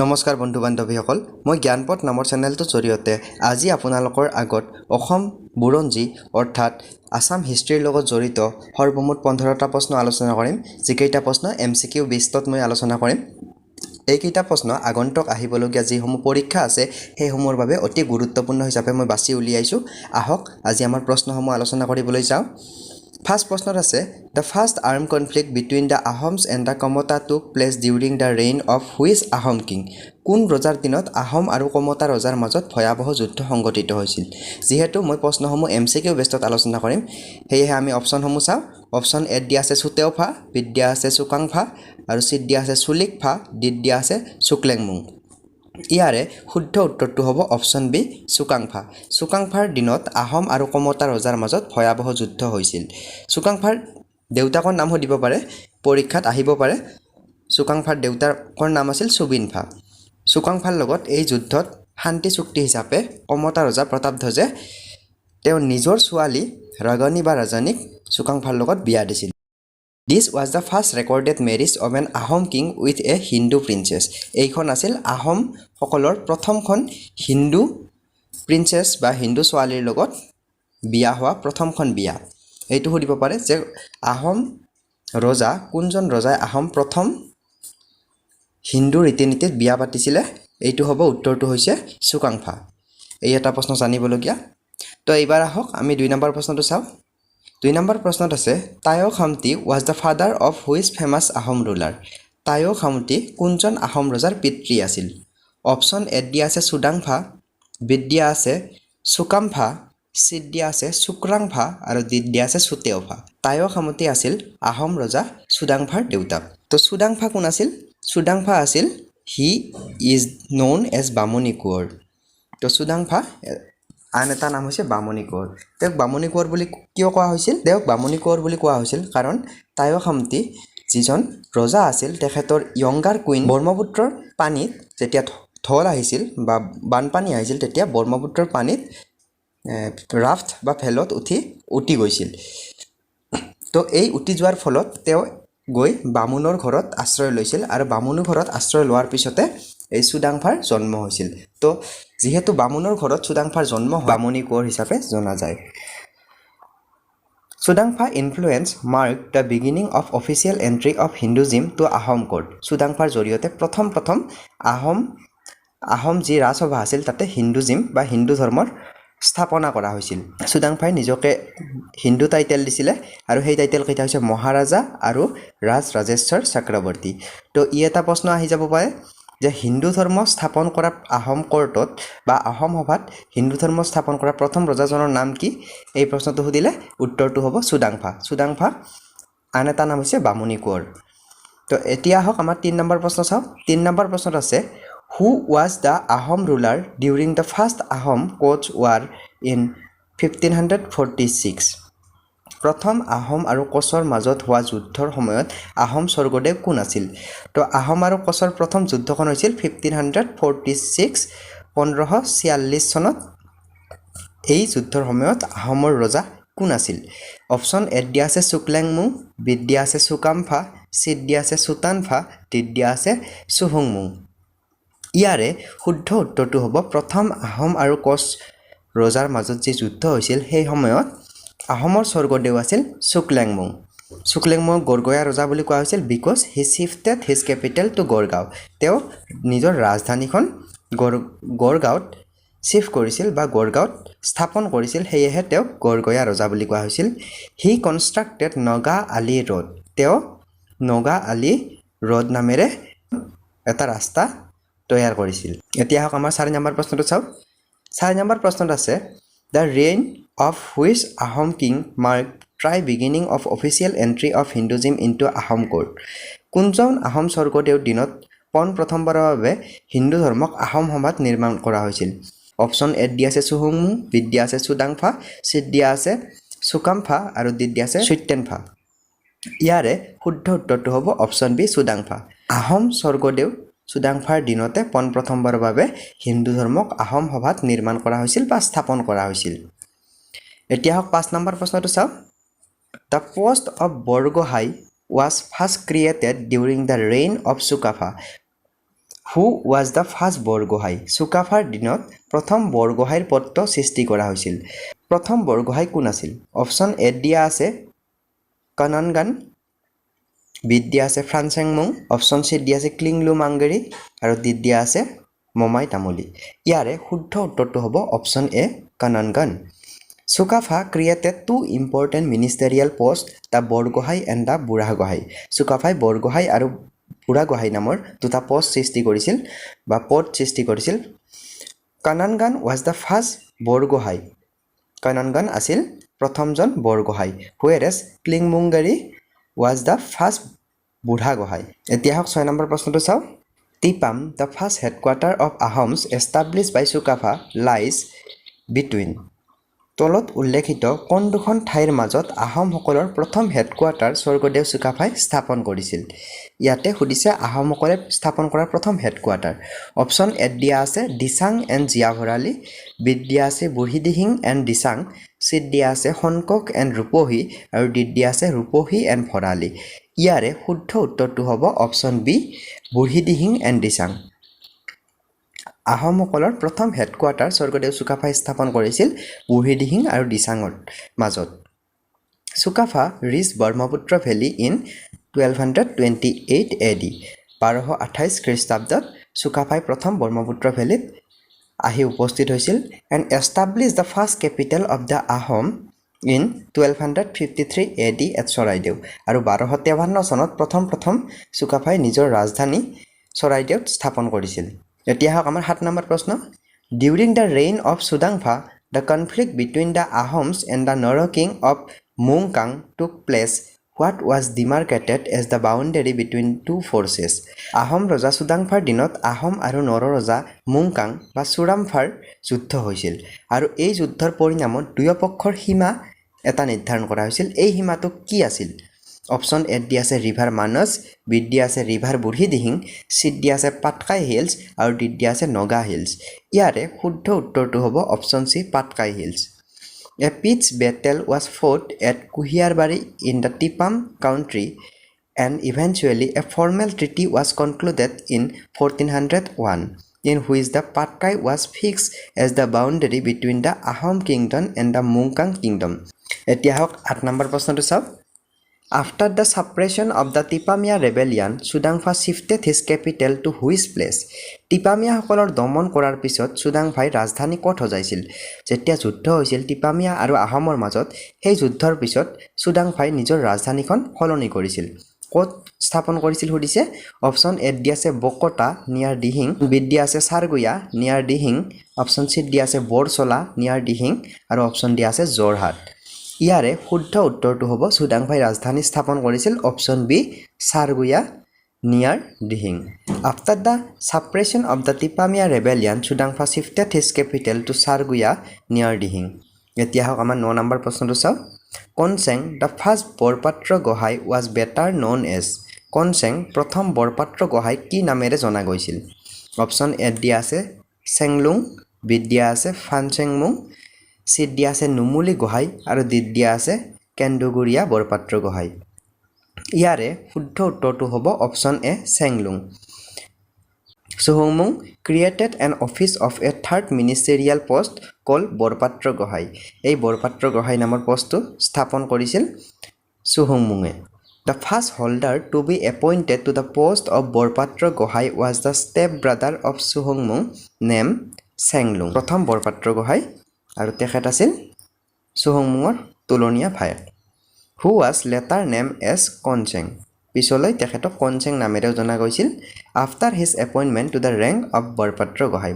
নমস্কাৰ বন্ধু বান্ধৱীসকল মই জ্ঞানপথ নামৰ চেনেলটোৰ জৰিয়তে আজি আপোনালোকৰ আগত অসম বুৰঞ্জী অৰ্থাৎ আসাম হিষ্ট্ৰীৰ লগত জড়িত সৰ্বমুঠ 15টা প্ৰশ্ন আলোচনা কৰিম যিকেইটা প্ৰশ্ন MCQ 20ত মই আলোচনা কৰিম এইকেইটা প্ৰশ্ন আগন্তুক আহিবলগীয়া যিসমূহ পৰীক্ষা আছে সেইসমূহৰ বাবে অতি গুৰুত্বপূৰ্ণ হিচাপে মই বাছি উলিয়াইছো আহক আজি আমাৰ প্ৰশ্নসমূহ আলোচনা কৰিবলৈ যাওঁ First question আছে The first armed conflict between the Ahoms and the Kamata took place during the reign of which Ahom king? কোন ৰজাৰ দিনত আহোম আৰু কমতা ৰজাৰ মাজত ভয়াবহ যুদ্ধ সংঘটিত হৈছিল যেহেতু মই প্ৰশ্নসমূহ MCQ বেষ্টত আলোচনা কৰিম হেয়ে আমি অপচনসমূহ চাও অপচন এ দিয়া আছে সুতেওফা বি দিয়া আছে সুকাংফা আৰু সি দিয়া আছে সুলিকফা ডি দিয়া আছে সুকলেংমুং ইয়াৰে শুদ্ধ উত্তৰটো হ'ব অপচন বি সুকাংফা সুকাংফাৰ দিনত আহোম আৰু কমতা ৰজাৰ মাজত ভয়াবহ যুদ্ধ হৈছিল সুকাংফাৰ দেউতাকৰ নাম দিব পাৰে পৰীক্ষাত আহিব পাৰে সুকাংফাৰ দেউতাকৰ নাম আছিল সুবিনফা সুকাংফাৰ লগত এই যুদ্ধত শান্তি চুক্তি হিচাপে কমতা ৰজা প্ৰতাপধ্বজে তেওঁ নিজৰ ছোৱালী ৰাগনী বা ৰাজানীক সুকাংফাৰ লগত বিয়া দিছিল This was the first recorded marriage of an Ahom king with a Hindu princess. এইখন আছিল আহোম সকলৰ প্ৰথমখন হিন্দু প্ৰিন্সেছ বা হিন্দু ছোৱালীৰ লগত বিয়া হোৱা প্ৰথমখন বিয়া এইটো সুধিব পাৰে যে আহোম ৰজা কোনজন ৰজাই আহোম প্ৰথম হিন্দু ৰীতিনীতিত বিয়া পাতিছিলে এইটো হ'ব উত্তৰটো হৈছে সুকাংফা এই এটা প্ৰশ্ন জানিবলগীয়া তো এইবাৰ আহক আমি 2 নম্বৰ প্ৰশ্নটো চাওঁ 2 নম্বৰ প্ৰশ্নত আছে তায়ো খামতি was the father of which famous Ahom ruler তায়ো খামতি কোনজন আহোম ৰজাৰ পিতৃ আছিল অপচন এ দিয়া আছে সুদাংফা বি দিয়া আছে সুকামফা সি দিয়া আছে সুক্ৰাংফা আৰু ডি দিয়া আছে সুতেওফা তায়ো খামতি আছিল আহোম ৰজা সুদাংফাৰ দেউতাক তো সুদাংফা কোন আছিল সুদাংফা আছিল হি ইজ known as বামুণী কোঁৱৰ তো সুদাংফা আন এটা নাম হৈছে বামুণী কোঁৱৰ তেওঁক বামুণী কোঁৱৰ বুলি কিয় কোৱা হৈছিল তেওঁক বামুণী কোঁৱৰ বুলি কোৱা হৈছিল কাৰণ তায়ো খামতি যিজন ৰজা আছিল তেখেতৰ ইয়ংগাৰ কুইন ব্ৰহ্মপুত্ৰৰ পানীত যেতিয়া ঢল আহিছিল বা বানপানী আহিছিল তেতিয়া ব্ৰহ্মপুত্ৰৰ পানীত ৰাফ্ট বা ফেলত উঠি গৈছিল তো এই উঠি যোৱাৰ ফলত তেওঁ গৈ বামুণৰ ঘৰত আশ্ৰয় লৈছিল আৰু বামুণৰ ঘৰত আশ্ৰয় লোৱাৰ পিছতে এই সুদাংফাৰ জন্ম হৈছিল তো যেহেতু বামুণৰ ঘৰত সুদাংফাৰ জন্ম বামুণী কোঁৱৰ হিচাপে জনা যায় Sudangpha influence mark the beginning of official entry of Hinduism to Ahom court সুদাংফাৰ জৰিয়তে প্ৰথম আহোম যি ৰাজসভা আছিল তাতে হিন্দুজিম বা হিন্দু ধৰ্মৰ স্থাপনা কৰা হৈছিল সুদাংফাই নিজকে হিন্দু টাইটেল দিছিলে আৰু সেই টাইটেল কেইটা হৈছে মহাৰাজা আৰু ৰাজেশ্বৰ চক্ৰৱৰ্তী তো ই এটা প্ৰশ্ন আহি যাব পাৰে যে হিন্দু ধৰ্ম স্থাপন কৰা আহোম কোৰ্টত বা আহোম সভাত হিন্দু ধৰ্ম স্থাপন কৰা প্ৰথম ৰজাজনৰ নাম কি এই প্ৰশ্নটো সুধিলে উত্তৰটো হ'ব সুদাংফা আন এটা নাম হৈছে বামুণী কোঁৱৰ তো এতিয়া আহক আমাৰ 3 নম্বৰ প্ৰশ্ন চাওঁ 3 নম্বৰ প্ৰশ্নত আছে Who was the Ahom ruler during the first Ahom Koch War in 1546? প্ৰথম আহোম আৰু কোচৰ মাজত হোৱা যুদ্ধৰ সময়ত আহোম স্বৰ্গদেৱ কোন আছিল তো আহোম আৰু কোচৰ প্ৰথম যুদ্ধখন হৈছিল 1546 1546 চনত এই যুদ্ধৰ সময়ত আহোমৰ ৰজা কোন আছিল অপচন এ দিয়া আছে সুকলেংমুং বি দিয়া আছে সুকামফা সি দিয়া আছে সুতানফা ডি দিয়া আছে সুহুংমুং ইয়াৰে শুদ্ধ উত্তৰটো হ'ব প্ৰথম আহোম আৰু কোচ ৰজাৰ মাজত যি যুদ্ধ হৈছিল সেই সময়ত আহোমৰ স্বৰ্গদেউ আছিল সুকলেংমুং গড়গয়া ৰজা বুলি কোৱা হৈছিল because he shifted his capital to Garhgaon তেওঁ নিজৰ ৰাজধানীখন গড়গাঁৱত শিফ্ট কৰিছিল বা গড়গাঁৱত স্থাপন কৰিছিল সেয়েহে তেওঁক গড়গয়া ৰজা বুলি কোৱা হৈছিল হি কনষ্ট্ৰাক্টেড নগা আলি ৰোড তেওঁ নগা আলি ৰোড নামেৰে এটা ৰাস্তা তৈয়াৰ কৰিছিল এতিয়া হক আমাৰ 4 নম্বৰ প্ৰশ্নটো চাও 4 নম্বৰ প্ৰশ্নত আছে The reign of which Ahom king marked the beginning of official entry of Hinduism into Ahom court কোনজন আহোম স্বৰ্গদেউৰ দিনত প্ৰথমবাৰৰ বাবে হিন্দু ধৰ্মক আহোম সমাজ নিৰ্মাণ কৰা হৈছিল অপচন এ দিয়া আছে সুহুংমুং বি দিয়া আছে সুদাংফা সি দিয়া আছে সুকামফা আৰু ডি দিয়া আছে সুইটেনফা ইয়াৰে শুদ্ধ উত্তৰটো হ'ব অপচন বি সুদাংফা আহোম স্বৰ্গদেউ সুদাংফাৰ দিনতে প্ৰথমবাৰৰ বাবে হিন্দু ধৰ্মক আহোম সভাত নিৰ্মাণ কৰা হৈছিল বা স্থাপন কৰা হৈছিল এতিয়া হক 5 নম্বৰ প্ৰশ্নটো চাও The post of Borgohai was first created during the reign of Sukafa who was the first Borgohain চুকাফাৰ দিনত প্ৰথম বৰগোহাঁইৰ পদটো সৃষ্টি কৰা হৈছিল প্ৰথম বৰগোহাঁই কোন আছিল অপশ্যন এ দিয়া আছে কননগান বিত দিয়া আছে ফ্ৰান্সেংমুং অপশ্যন চি দিয়া আছে ক্লিংলুমাংগেৰি আৰু ডিত দিয়া আছে মমাই তামুলী ইয়াৰে শুদ্ধ উত্তৰটো হ'ব অপশ্যন এ কননগান Sukafa created two important ministerial posts, the Borgohai and the Buragohai. Sukafai Borgohai আৰু Buragohai নামৰ দুটা পোষ্ট সৃষ্টি কৰিছিল বা পদ সৃষ্টি কৰিছিল Kanangan was the first Borgohai. Kanangan আছিল প্ৰথমজন Borgohain whereas Klingmungari was the first Buragohai. এতিয়া হক 6 নম্বৰ প্ৰশ্নটো চাও Tipam, the first headquarter of Ahoms established by Sukafa lies between তলত উল্লেখিত কোন দুখন ঠাইৰ মাজত আহোমসকলৰ প্ৰথম হেডকোৱাৰ্টাৰ স্বৰ্গদেউ চুকাফাই স্থাপন কৰিছিল ইয়াতে সুধিছে আহোমসকলে স্থাপন কৰা প্ৰথম হেডকোৱাৰ্টাৰ অপশ্যন এ দিয়া আছে দিচাং এণ্ড জিয়াভৰালি বিত দিয়া আছে বুঢ়ীদিহিং এণ্ড দিচাং চিত দিয়া আছে হনকক এণ্ড ৰূপহী আৰু ডিত দিয়া আছে ৰূপহী এণ্ড ভৰালি ইয়াৰে শুদ্ধ উত্তৰটো হ'ব option B Burhidihing and Dichang আহোমসকলৰ প্ৰথম হেডকোৱাৰ্টাৰ স্বৰ্গদেউ চুকাফাই স্থাপন কৰিছিল বুঢ়ীদিহিং আৰু দিচাঙৰ মাজত Sukaphaa reach Brahmaputra valley in 1228 AD 1228 খ্ৰীষ্টাব্দত চুকাফাই প্ৰথম ব্ৰহ্মপুত্ৰ ভেলীত আহি উপস্থিত হৈছিল and establish the first capital of the Ahom in 1253 AD at Charaideo আৰু 1253 চনত প্ৰথম চুকাফাই নিজৰ ৰাজধানী চৰাইদেউত স্থাপন কৰিছিল এতিয়া হক আমাৰ 7 নম্বৰ প্ৰশ্ন during the reign of Sudangpha the conflict between the Ahoms and the Nara king of Mungkang took place what was demarcated as the boundary between two forces Ahom ৰজা সুদাংফাৰ দিনত আহোম আৰু নৰ ৰজা মুংকাং বা চুৰামফাৰ যুদ্ধ হৈছিল আৰু এই যুদ্ধৰ পৰিণামত দুয়োপক্ষৰ সীমা এটা নিৰ্ধাৰণ কৰা হৈছিল এই সীমাটো কি আছিল অপশ্যন এ দি আছে ৰিভাৰ মানস বিত দি আছে ৰিভাৰ বুঢ়ীদিহিং চিত দি আছে পাটকাই হিলছ আৰু ডিত দি আছে নগা হিলছ ইয়াৰে শুদ্ধ উত্তৰটো হ'ব option C Patkai hills a pitched battle was fought at Kuhiarbari in the Tipam country and eventually a formal treaty was concluded in 1401 in which the Patkai was fixed as the boundary between the Ahom kingdom and the Mungkang kingdom. এতিয়া হক 8 number প্ৰশ্নটো চাওক After the suppression of the Tipamia rebellion, Sudangfa shifted his capital to which place? Tipamia সকলৰ দমন কৰাৰ পিছত সুদাংফাই ৰাজধানী ক'ত সজাইছিল যেতিয়া যুদ্ধ হৈছিল টিপামিয়া আৰু আহোমৰ মাজত সেই যুদ্ধৰ পিছত সুদাংফাই নিজৰ ৰাজধানীখন সলনি কৰিছিল ক'ত স্থাপন কৰিছিল সুধিছে অপশ্যন এ দি আছে বকটা নিয়াৰ দিহিং বিত দি আছে সাৰগুয়া নিয়াৰ দিহিং অপশ্যন চি দি আছে বৰচলা নিয়াৰ দিহিং আৰু অপশ্যন দি আছে জৰহাট ইয়াৰে শুদ্ধ উত্তৰটো হ'ব সুদাংফাই ৰাজধানী স্থাপন কৰিছিল option B Sargua near Dihing after the suppression of the Tipamia rebellion Sudangpha shifted his capital to Sargua near Dihing এতিয়া হওক আমাৰ 9 নম্বৰ প্ৰশ্নটো চাওক Konsheng the first Borpatra Gohain was better known as Konsheng প্ৰথম বৰপাত্ৰ গোহাঁই কি নামেৰে জনা গৈছিল অপশ্যন এ দিয়া আছে চেংলুং বিত দিয়া আছে ফানচেংমুং চিত দিয়া আছে নুমুলি গোহাঁই আৰু ডিত দিয়া আছে কেন্দুগুৰিয়া বৰপাত্ৰ গোহাঁই ইয়াৰে শুদ্ধ উত্তৰটো হ'ব option A Chenglung Suhungmung created an office of a third ministerial post called Borpatra Gohain এই বৰপাত্ৰ গোহাঁই নামৰ পোষ্টটো স্থাপন কৰিছিল সুহুংমুঙে The first holder to be appointed to the post of Borpatra Gohain was the step brother of Suhungmung named Senglung প্ৰথম বৰপাত্ৰ গোহাঁই আৰু তেখেত আছিল সুহুংমুঙৰ তুলনীয়া ভায়েক who was later named as Koncheng পিছলৈ তেখেতক কনচেং নামেৰেও জনা গৈছিল after his appointment to the rank of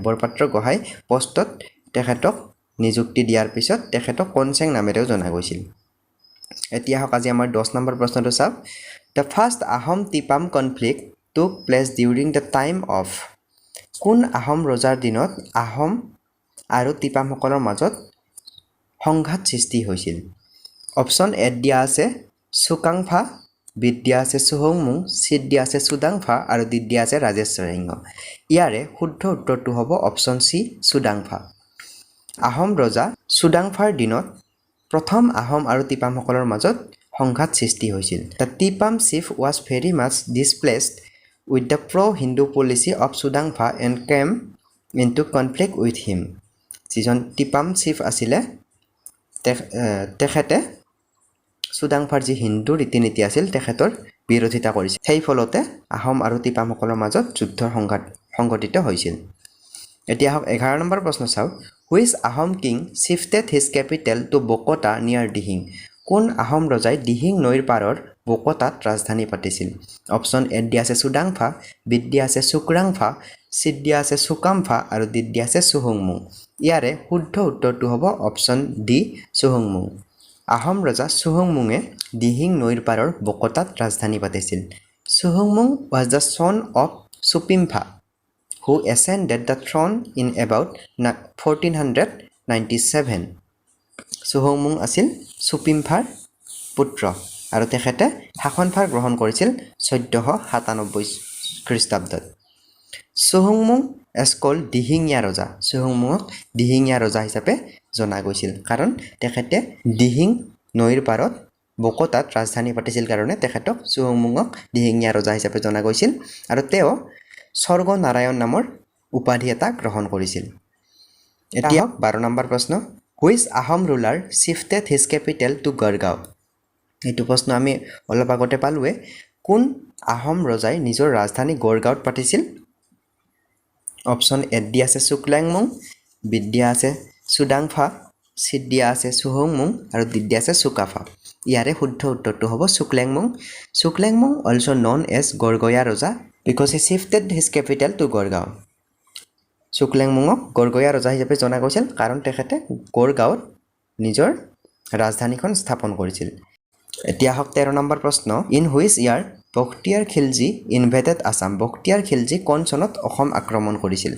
Borpatra Gohain পোষ্টত তেখেতক নিযুক্তি দিয়াৰ পিছত তেখেতক কনচেং নামেৰেও জনা গৈছিল এতিয়া হওক আজি আমাৰ 10 নম্বৰ প্ৰশ্নটো চাওক the first Ahom Tipam conflict টুক place during the time of কোন আহোম ৰজাৰ দিনত আহোম আৰু টিপামসকলৰ মাজত সংঘাত সৃষ্টি হৈছিল অপশ্যন এ দিয়া আছে চুকাংফা বিত দিয়া আছে সুহুংমুং চিত দিয়া আছে সুদাংফা আৰু ডিত দিয়া আছে ৰাজেশ্বৰ সিংহ ইয়াৰে শুদ্ধ উত্তৰটো হ'ব অপশ্যন চি সুদাংফা আহোম ৰজা সুদাংফাৰ দিনত প্ৰথম আহোম আৰু টিপামসকলৰ মাজত সংঘাত সৃষ্টি হৈছিল the Tipam chief was very much displaced with the pro-Hindu policy of Sudangpha and came into conflict with him. যিজন টিপাম চিফ আছিলে তেখেতে সুদাংফাৰ যি হিন্দু ৰীতি-নীতি আছিল তেখেতৰ বিৰোধিতা কৰিছিল সেই ফলতে আহোম আৰু টিপামসকলৰ মাজত যুদ্ধ সংঘটিত হৈছিল এতিয়া 11 নম্বৰ প্ৰশ্ন চাও which Ahom king shifted his capital to Bokota near Dihing কোন আহোম ৰজাই দিহিং নৈৰ পাৰৰ বকতাত ৰাজধানী পাতিছিল অপচন এ দিয়া আছে সুদাংফা বি দিয়া আছে সুকৰাংফা চি দিয়া আছে সুকামফা আৰু ডি দিয়া আছে সুহুংমুং ইয়াৰে শুদ্ধ উত্তৰটো হ'ব অপচন ডি সুহুংমুং আহোম ৰজা সুহুংমুঙে দিহিং নৈৰ পাৰৰ বকতাত ৰাজধানী পাতিছিল সুহুংমুং was the son of Supimfa who ascended the throne in about 1497 সুহুংমুং আছিল সুপিমফাৰ পুত্ৰ আৰু তেখেতে শাসনভাৰ গ্ৰহণ কৰিছিল 1497 খ্ৰীষ্টাব্দত সুহুংমুং is called দিহিঙীয়া ৰজা সুহুংমুঙক দিহিঙীয়া ৰজা হিচাপে জনা গৈছিল কাৰণ তেখেতে দিহিং নৈৰ পাৰত বকতাত ৰাজধানী পাতিছিল কাৰণে তেখেতক সুহুংমুঙক দিহিঙীয়া ৰজা হিচাপে জনা গৈছিল আৰু তেওঁ স্বৰ্গ নাৰায়ণ নামৰ উপাধি এটা গ্ৰহণ কৰিছিল এতিয়া 12 নম্বৰ প্ৰশ্ন which Ahom ruler shifted his capital to Gargaon এইটো প্ৰশ্ন আমি অলপ আগতে পালোৱে কোন আহোম ৰজাই নিজৰ ৰাজধানী গড়গাঁৱত পাতিছিল অপচন এ দিয়া আছে সুকলেংমুং বি দিয়া আছে সুদাংফা চি দিয়া আছে সুহুংমুং আৰু ডি দিয়া আছে সুকাফা ইয়াৰে শুদ্ধ উত্তৰটো হ'ব সুকলেংমুং also known as গড়গয়া ৰজা because he shifted his capital to Gargaon সুকলেংমুঙক গড়গয়া ৰজা হিচাপে জনা গৈছিল কাৰণ তেখেতে গড়গাঁৱত নিজৰ ৰাজধানীখন স্থাপন কৰিছিল এতিয়া 13 নম্বৰ প্ৰশ্ন in which year Bakhtiyar Khilji invaded Assam Bakhtiyar Khilji কোন চনত অসম আক্ৰমণ কৰিছিল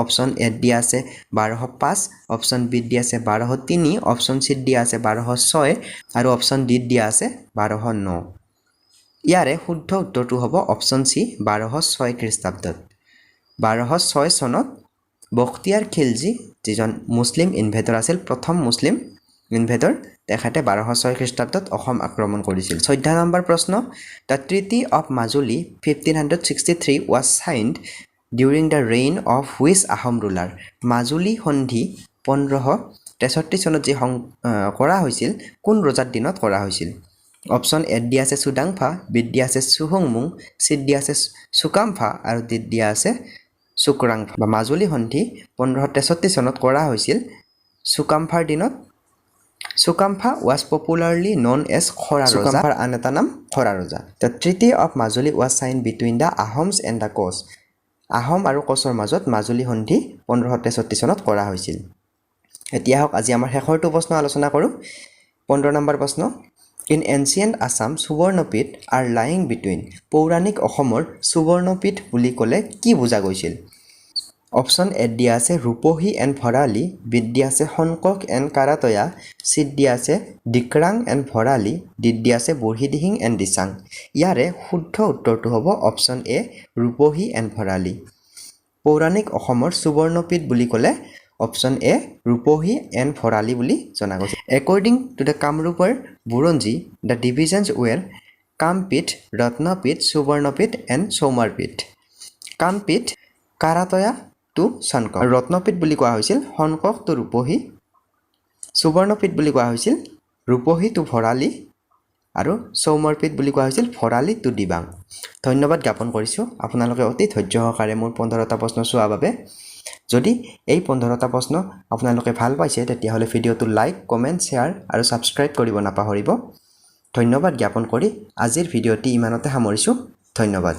অপচন এ দিয়া আছে 1205 অপচন বি দিয়া আছে 1203 অপচন চি দিয়া আছে 1206 আৰু অপচন ডি দিয়া আছে 1209 ইয়াৰে শুদ্ধ উত্তৰটো হ'ব অপচন সি 1206 খ্ৰীষ্টাব্দত 1206 চনত বখতিয়াৰ খিলজি যিজন মুছলিম ইনভেডৰ আছিল প্ৰথম মুছলিম ইনভেডৰ তেখেতে 1206 খ্ৰীষ্টাব্দত অসম আক্ৰমণ কৰিছিল 14 নম্বৰ প্ৰশ্ন The Treaty of Majuli 1563 was signed during the reign of which Ahom ruler Majuli সন্ধি 1563 চনত যি কৰা হৈছিল কোন ৰজাৰ দিনত কৰা হৈছিল অপচন এ দিয়া আছে সুদাংফা বি দিয়া আছে সুহুংমুং চি দিয়া আছে সুকামফা আৰু ডি দিয়া আছে সুকৰাংফা বা মাজুলী সন্ধি 1563 চনত কৰা হৈছিল সুকামফাৰ দিনত Sukamfa was popularly known as Khora Roja. Sukamfar an eta naam Khora Roja. The Treaty of Majuli was signed between the Ahoms and the Kos. Ahom আৰু Kosৰ মাজত মাজুলী সন্ধি 1563 চনত কৰা হৈছিল। এতিয়া হক আজি আমাৰ শেষৰটো প্ৰশ্ন আলোচনা কৰো 15 নম্বৰ প্ৰশ্ন In ancient Assam সুবৰ্ণপীঠ are lying between পৌৰাণিক অসমৰ সুবৰ্ণপীঠ বুলি ক'লে কি বুজা গৈছিল অপচন এ দিয়া আছে ৰূপহী এণ্ড ভৰালী বি দিয়া আছে হনকক এণ্ড কাৰাতয়া চি দিয়া আছে ডিক্ৰাং এণ্ড ভৰালী ডি দিয়া আছে বৰহিদিহিং এণ্ড দিচাং ইয়াৰে শুদ্ধ উত্তৰটো হ'ব option A Rupahi and Bharali পৌৰাণিক অসমৰ সুবৰ্ণপীঠ বুলি ক'লে option A Rupahi and Bharali বুলি জনা গৈছে According to the Kamrupar Buronji the divisions were Kampit Ratnapit Subarnapit and Somarpit Kampit Karatoya to Sankosh Ratnapith বুলি কোৱা হৈছিল হনকক টু ৰূপহী সুবৰ্ণপীঠ বুলি কোৱা হৈছিল ৰূপহী টু ভৰালী আৰু সৌমৰপীঠ বুলি কোৱা হৈছিল ভৰালী টু দিবাং ধন্যবাদ জ্ঞাপন কৰিছো আপোনালোকে অতি ধৈৰ্য সহকাৰে মোৰ 15টা প্ৰশ্ন চোৱাৰ বাবে যদি এই 15টা প্ৰশ্ন আপোনালোকে ভাল পাইছে তেতিয়া হলে ভিডিওটো লাইক কমেন্ট শেয়াৰ আৰু সাবস্ক্ৰাইব কৰিব নাপাহৰিব ধন্যবাদ জ্ঞাপন কৰি আজিৰ ভিডিওটি ইমানতে সামৰিছো ধন্যবাদ